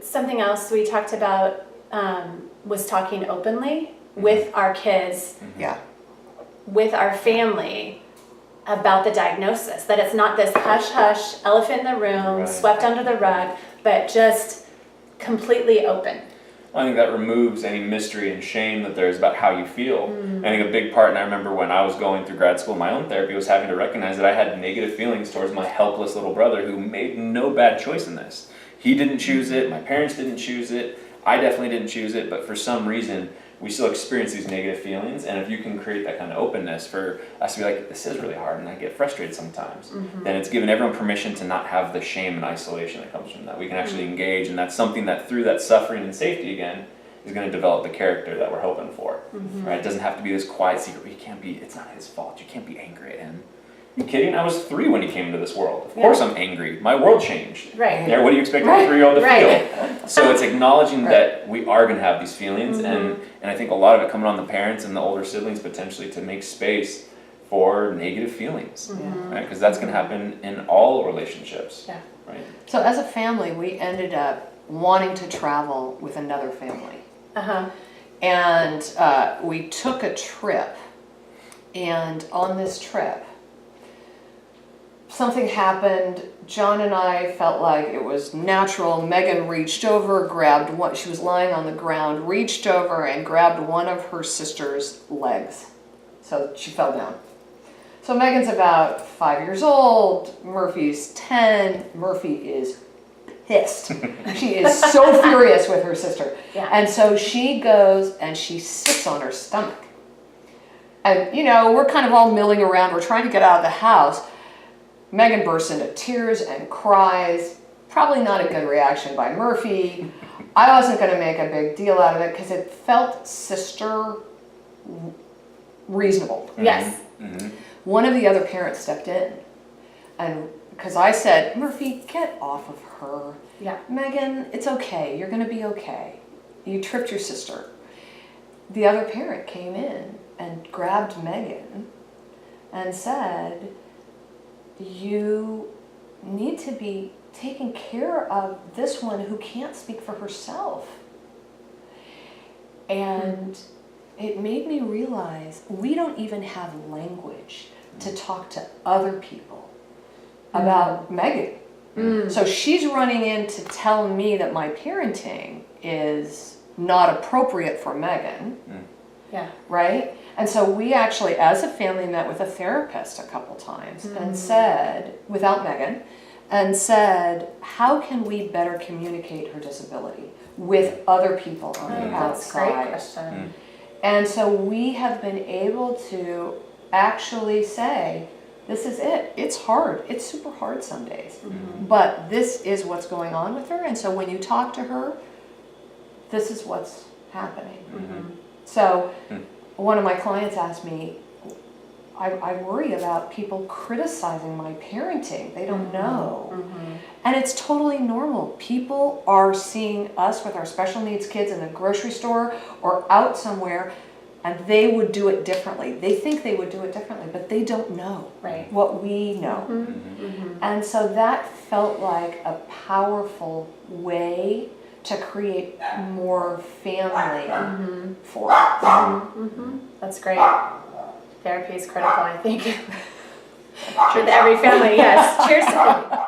something else we talked about was talking openly with our kids, Yeah. with our family about the diagnosis. That it's not this hush hush, elephant in the room, Right. swept under the rug, but just completely open. I think that removes any mystery and shame that there's about how you feel. I think a big part, and I remember when I was going through grad school, my own therapy was having to recognize that I had negative feelings towards my helpless little brother who made no bad choice in this. He didn't choose it, my parents didn't choose it, I definitely didn't choose it, but for some reason, we still experience these negative feelings, and if you can create that kind of openness for us to be like, this is really hard and I get frustrated sometimes, then it's given everyone permission to not have the shame and isolation that comes from that. We can actually engage, and that's something that through that suffering and safety again, is going to develop the character that we're hoping for. Right? It doesn't have to be this quiet secret where you can't be, it's not his fault, you can't be angry at him. You kidding? I was 3 when he came into this world. Of course I'm angry. My world changed. Right. Yeah, what do you expect a 3-year-old to Right. feel? So it's acknowledging that we are going to have these feelings, and I think a lot of it coming on the parents and the older siblings potentially to make space for negative feelings, right? Because that's going to happen in all relationships, Yeah. right? So as a family, we ended up wanting to travel with another family. And we took a trip, and on this trip, something happened. John and I felt like it was natural. Megan reached over, grabbed one, she was lying on the ground, reached over and grabbed one of her sister's legs. So she fell down. So Megan's about 5 years old, Murphy's 10. Murphy is pissed. She is so furious with her sister. Yeah. And so she goes and she sits on her stomach. And, you know, we're kind of all milling around. We're trying to get out of the house. Megan bursts into tears and cries. Probably not a good reaction by Murphy. I wasn't going to make a big deal out of it because it felt sister reasonable. Yes. One of the other parents stepped in, and because I said, Murphy, get off of her. Yeah. Megan, it's okay. You're going to be okay. You tripped your sister. The other parent came in and grabbed Megan and said, you need to be taking care of this one who can't speak for herself. And it made me realize we don't even have language to talk to other people about Megan. So she's running in to tell me that my parenting is not appropriate for Megan. Yeah. Right? And so we actually, as a family, met with a therapist a couple times and said, without Megan, and said, how can we better communicate her disability with other people on the That's a great outside? question. And so we have been able to actually say, this is it. It's hard. It's super hard some days. But this is what's going on with her. And so when you talk to her, this is what's happening. So one of my clients asked me, I worry about people criticizing my parenting. They don't know. And it's totally normal. People are seeing us with our special needs kids in the grocery store or out somewhere, and they would do it differently. They think they would do it differently, but they don't know what we know. And so that felt like a powerful way to create more family for us. That's great. Therapy is critical, I think. With every family, yes. Cheers to